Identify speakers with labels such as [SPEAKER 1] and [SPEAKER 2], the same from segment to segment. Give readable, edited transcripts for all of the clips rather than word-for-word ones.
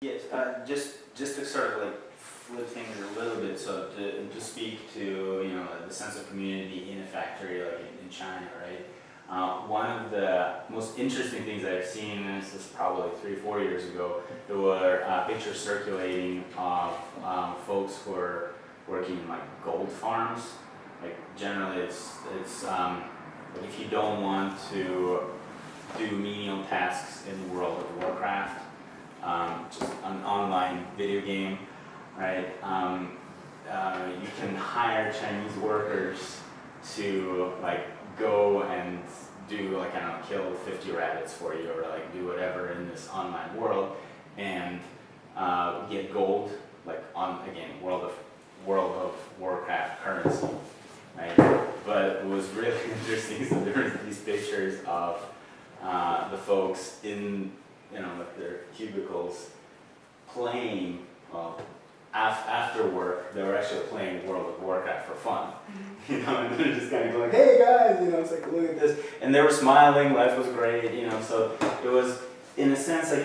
[SPEAKER 1] Yes, just to sort of like flip things a little bit, so to speak to the sense of community in a factory like in China, right? One of the most interesting things I've seen, and this is probably 3-4 years ago, there were pictures circulating of folks who are working in like gold farms. Like generally, it's if you don't want to do menial tasks in World of Warcraft, just an online video game, right? You can hire Chinese workers to like go and do like, I don't know, kill 50 rabbits for you, or like do whatever in this online world, and get gold, like on, again, World of Warcraft currency, right? But it was really interesting, so there were these pictures of the folks in like their cubicles playing, well, after work, they were actually playing World of Warcraft for fun. And they're just kind of going, hey guys, it's like, look at this. And they were smiling, life was great, so it was, in a sense, like,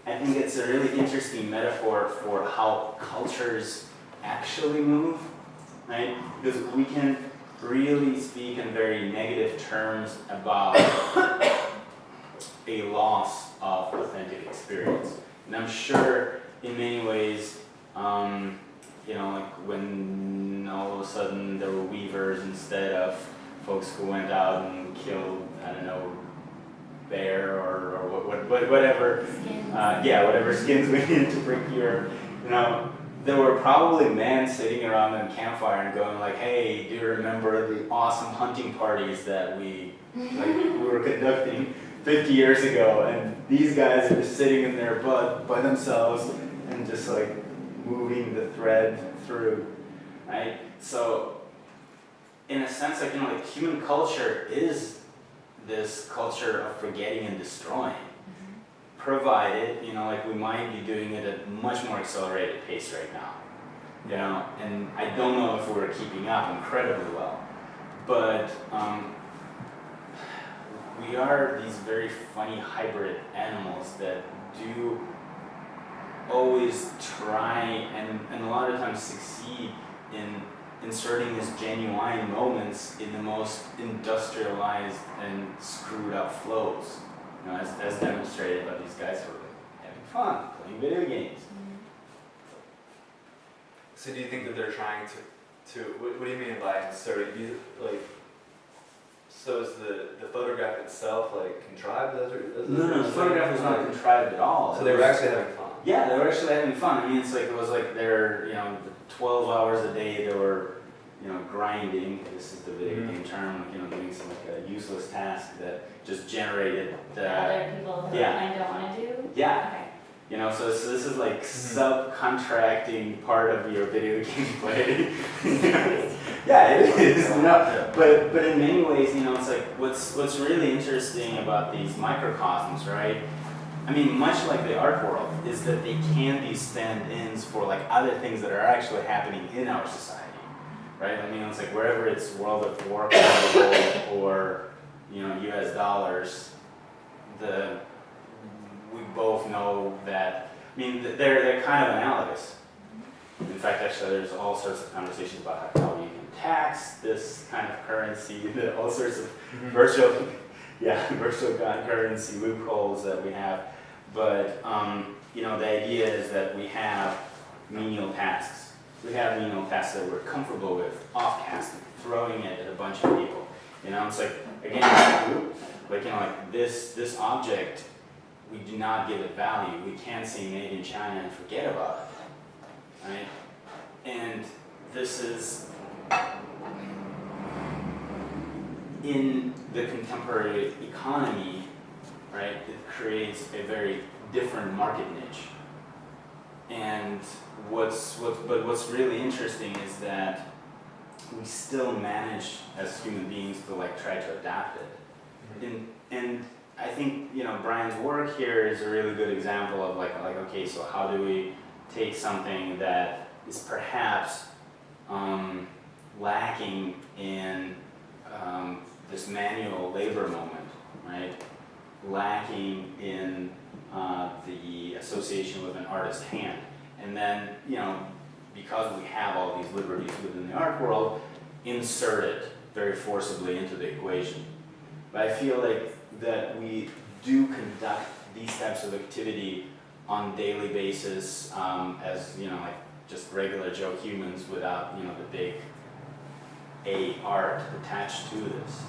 [SPEAKER 1] I think it's a really interesting metaphor for how cultures actually move, right? Because we can really speak in very negative terms about a loss of authentic experience. And I'm sure in many ways, like when all of a sudden there were weavers instead of folks who went out and killed, I don't know, bear or whatever, whatever skins we needed to procure, there were probably men sitting around the campfire and going like, hey, do you remember the awesome hunting parties that we were conducting 50 years ago? And these guys are just sitting in their bud by themselves and just like moving the thread through, right? So in a sense, like human culture is this culture of forgetting and destroying, provided, like we might be doing it at a much more accelerated pace right now, and I don't know if we're keeping up incredibly well, but we are these very funny hybrid animals that do always try and a lot of times succeed in inserting these genuine moments in the most industrialized and screwed up flows, as demonstrated by these guys who are having fun, playing video games.
[SPEAKER 2] So do you think that they're trying to what do you mean by inserting? So is the photograph itself like contrived?
[SPEAKER 1] No, the photograph was not contrived at all.
[SPEAKER 2] So they were actually having fun.
[SPEAKER 1] Yeah, they were actually having fun. I mean, it's like, it was like they're, 12 hours a day they were, grinding. This is the video game term, doing some like a useless task that just generated the
[SPEAKER 3] other people who I don't want to do?
[SPEAKER 1] Yeah.
[SPEAKER 3] Okay.
[SPEAKER 1] So this is like subcontracting part of your video game play. Yeah, it is. But in many ways, it's like what's really interesting about these microcosms, right? I mean, much like the art world, is that they can be stand-ins for like other things that are actually happening in our society, right? I mean, it's like wherever it's World of Warcraft or U.S. dollars, we both know that. I mean, they're kind of analogous. In fact, actually, there's all sorts of conversations about how you can tax this kind of currency, all sorts of virtual currency loopholes that we have. But the idea is that we have menial tasks. We have menial tasks that we're comfortable with, off-casting, throwing it at a bunch of people. It's like, again, like this object, we do not give it value. We can't say made in China and forget about it, right? And this is, in the contemporary economy, right, it creates a very different market niche. And what's really interesting is that we still manage as human beings to like try to adapt it. And I think Brian's work here is a really good example of like okay, so how do we take something that is perhaps lacking in this manual labor moment, right? lacking in the association with an artist's hand. And then, you know, because we have all these liberties within the art world, insert it very forcibly into the equation. But I feel like that we do conduct these types of activity on a daily basis as, you know, like just regular Joe humans without, you know, the big A art attached to this.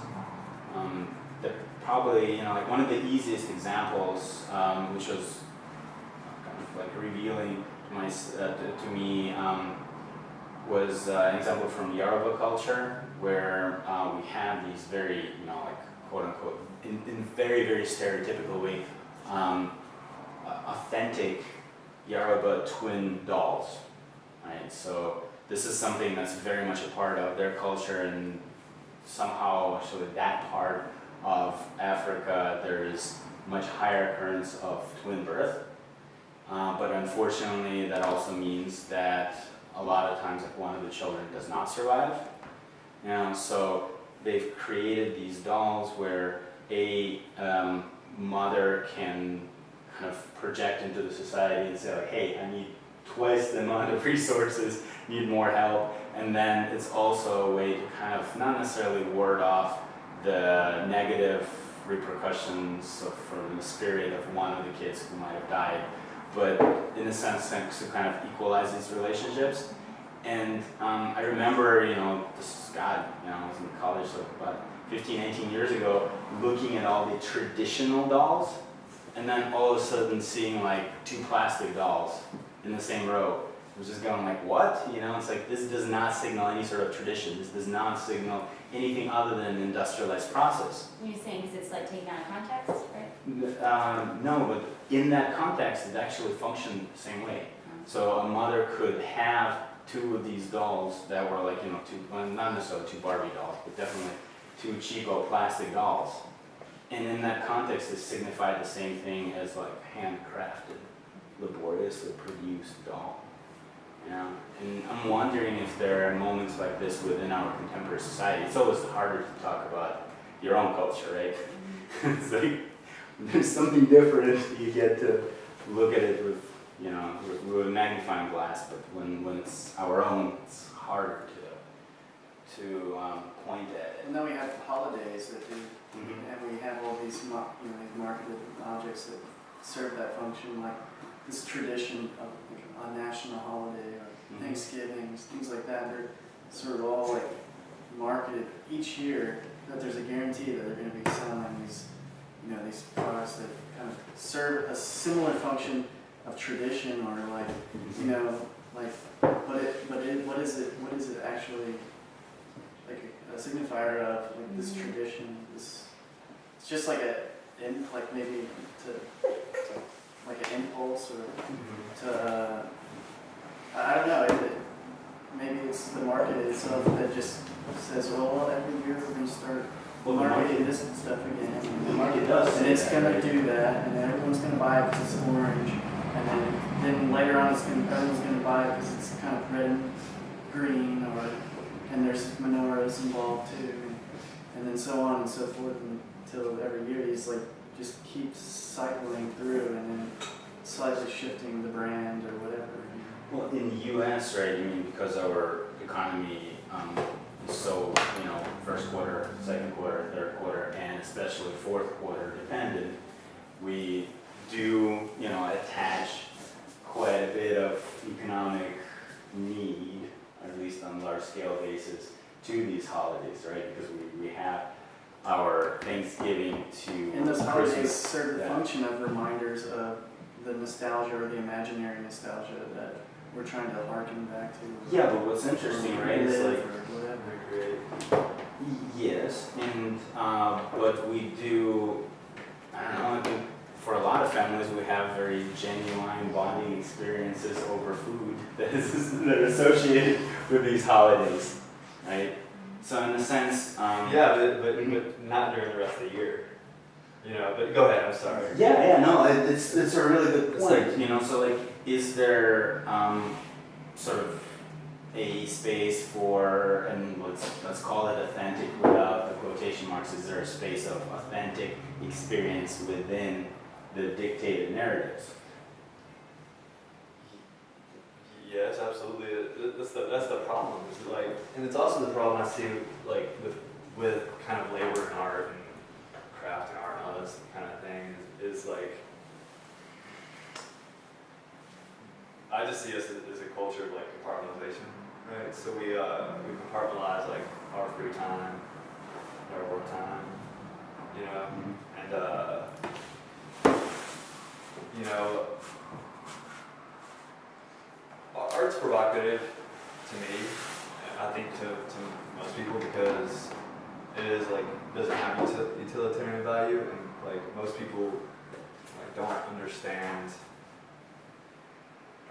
[SPEAKER 1] Probably, you know, like one of the easiest examples, which was kind of like revealing to me, was an example from Yoruba culture, where we have these very, you know, like quote unquote, in very, very stereotypical way, authentic Yoruba twin dolls, right? So this is something that's very much a part of their culture, and somehow, sort of that part of Africa, there is much higher occurrence of twin birth. But unfortunately, that also means that a lot of times like one of the children does not survive. You know, so they've created these dolls where a mother can kind of project into the society and say like, hey, I need twice the amount of resources, need more help. And then it's also a way to kind of not necessarily ward off the negative repercussions from the spirit of one of the kids who might have died, but in a sense to kind of equalize these relationships. And I remember, you know, this is God, you know, I was in college so about 15, 18 years ago, looking at all the traditional dolls, and then all of a sudden seeing like 2 plastic dolls in the same row. I was just going like, what? You know, it's like, this does not signal any sort of tradition. This does not signal anything other than an industrialized process.
[SPEAKER 3] You're saying because it's like taken out of context, right?
[SPEAKER 1] No, but in that context, it actually functioned the same way. So a mother could have 2 of these dolls that were like, you know, 2, well, not necessarily 2 Barbie dolls, but definitely 2 cheapo plastic dolls. And in that context, it signified the same thing as like handcrafted, laboriously produced doll. You know? And I'm wondering if there are moments like this within our contemporary society. It's always harder to talk about your own culture, right? It's like, there's something different, you get to look at it with, you know, with a magnifying glass, but when it's our own, it's harder to point at it.
[SPEAKER 4] And then we have holidays that do, and we have all these, you know, these marketed objects that serve that function, like this tradition of like a national holiday or Thanksgiving, things like that. They're sort of all like marketed each year, that there's a guarantee that they're going to be selling these, you know, these products that kind of serve a similar function of tradition, or like, you know, like, what is it actually like a signifier of, like this tradition? This, it's just like like maybe to like an impulse, or to I don't know. Maybe it's the market itself that just says, well, every year we're going to start marketing this stuff again.
[SPEAKER 1] The market does.
[SPEAKER 4] And it's going to do that, and everyone's going to buy it because it's orange. And then later on, everyone's going to buy it because it's kind of red and green, and there's menorahs involved too. And then so on and so forth until every year these like just keeps cycling through and then slightly shifting the brand or whatever.
[SPEAKER 1] Well, in the U.S., right, I mean, because our economy is so, you know, first quarter, second quarter, third quarter, and especially fourth quarter dependent, we do, you know, attach quite a bit of economic need, at least on a large scale basis, to these holidays, right? Because we have our Thanksgiving to
[SPEAKER 4] And those holidays
[SPEAKER 1] Christmas.
[SPEAKER 4] serve the function of reminders of the nostalgia or the imaginary nostalgia that we're trying to harken back to.
[SPEAKER 1] Yeah, but what's interesting, right, is like,
[SPEAKER 4] or whatever.
[SPEAKER 1] yes, and but we do, I don't know, I think for a lot of families we have very genuine bonding experiences over food that are associated with these holidays, right? So in a sense,
[SPEAKER 2] Yeah, but not during the rest of the year. You know, but go ahead, I'm sorry.
[SPEAKER 1] yeah, no, it's a really good
[SPEAKER 2] It's
[SPEAKER 1] point.
[SPEAKER 2] like-
[SPEAKER 1] You know, so like, is there sort of a space for, and let's call it authentic without the quotation marks, is there a space of authentic experience within the dictated narratives?
[SPEAKER 2] Yes, absolutely. That's the problem. It's like, and it's also the problem I see like with kind of labor and art and craft and art and all this kind of thing is like, I just see us as a culture of like compartmentalization, right? So we compartmentalize like our free time, our work time, you know, and you know, art's provocative to me, I think to most people, because it is like doesn't have utilitarian value, and like most people like don't understand.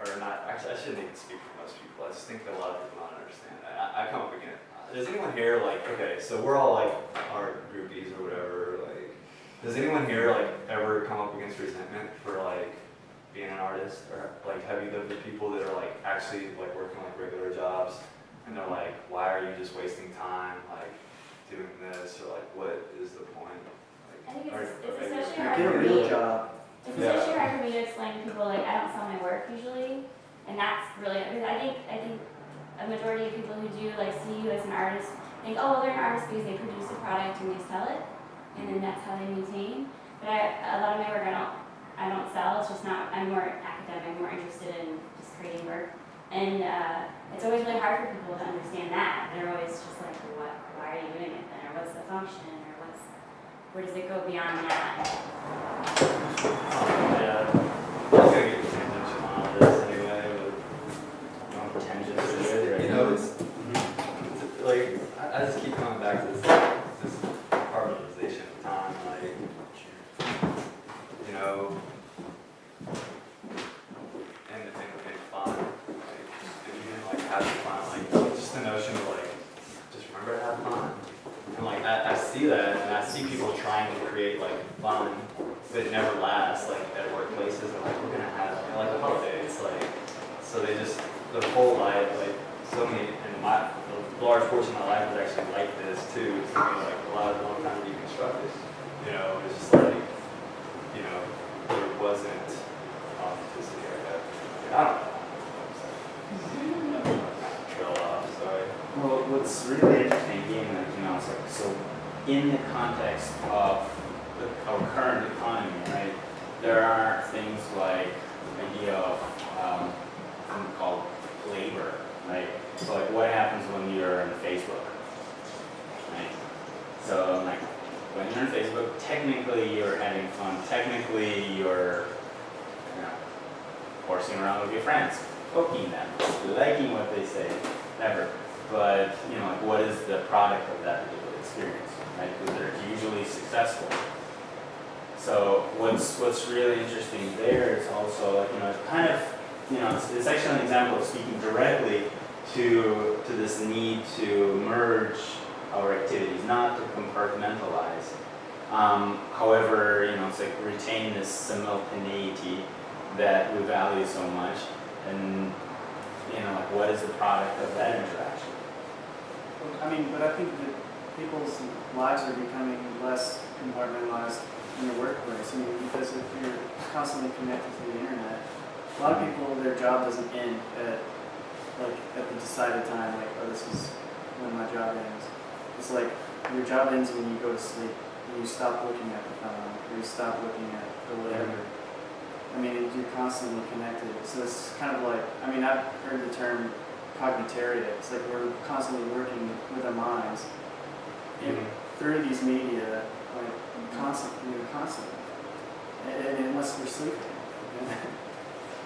[SPEAKER 2] Or not, actually I shouldn't even speak for most people, I just think that a lot of people don't understand. I come up against, does anyone here like, okay, so we're all like art groupies or whatever, like, does anyone here like ever come up against resentment for like being an artist? Or like have you lived with people that are like actually like working like regular jobs and they're like, why are you just wasting time like doing this, or like what is the point? Like,
[SPEAKER 3] I think it's
[SPEAKER 2] maybe-
[SPEAKER 3] especially hard
[SPEAKER 4] Get a
[SPEAKER 3] for
[SPEAKER 4] real
[SPEAKER 3] me.
[SPEAKER 4] job.
[SPEAKER 3] It's especially hard for me to explain to people, like, I don't sell my work usually, and that's really, because I think a majority of people who do, like, see you as an artist think, oh, well, they're an artist because they produce a product and they sell it, and then that's how they maintain. But a lot of my work I don't sell, it's just not, I'm more academic, more interested in just creating work. And it's always really hard for people to understand that. They're always just like, well, why are you doing it then, or what's the function, or where does it go beyond that?
[SPEAKER 2] Yeah, I'm gonna get the attention on all this anyway,
[SPEAKER 1] No pretentious is good, right?
[SPEAKER 2] but, you know, it's like, I just keep coming back to this compartmentalization of time, like, you know, and fun, like, if you didn't, like, have fun, like, just the notion of, like, just remember to have fun. And, like, I see that, and I see people trying to create, like, fun, but it never lasts, like, at workplaces, and, like, we're gonna have, you know, like, a holiday, it's like, so they just, the whole life, like, so many, and a large portion of my life was actually like this, too. It's taken me, like, a long time to deconstruct it, you know, it's just like, you know, there wasn't authenticity, I guess. I don't know. Trail off, sorry.
[SPEAKER 1] Well, what's really interesting, again, like, you know, it's like, so in the context of our current economy, right, there are things like the idea of something called labor, right? So like what happens when you're on Facebook, right? So like when you're on Facebook, technically you're having fun, technically you're, you know, horsing around with your friends, poking them, liking what they say, whatever. But, you know, like what is the product of that particular experience, right? Because they're usually successful. So what's really interesting there is also, like, you know, kind of, you know, it's actually an example of speaking directly to this need to merge our activities, not to compartmentalize. However, you know, it's like retain this simultaneity that we value so much, and, you know, like what is the product of that interaction?
[SPEAKER 4] I mean, but I think that people's lives are becoming less compartmentalized in the workplace. I mean, because if you're constantly connected to the internet, a lot of people, their job doesn't end at the decided time, like, oh, this is when my job ends. It's like your job ends when you go to sleep, and you stop looking at the phone, or you stop looking at the whatever. I mean, you're constantly connected. So it's kind of like, I mean, I've heard the term cognitaria. It's like we're constantly working with our minds and through these media, like constantly, and unless we're sleeping.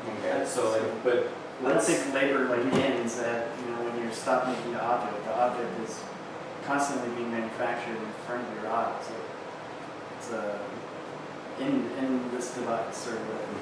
[SPEAKER 1] Okay, so like, but
[SPEAKER 4] I don't think labor like ends at, you know, when you stop making the object. The object is constantly being manufactured in front of your eyes. It's in this device or whatever.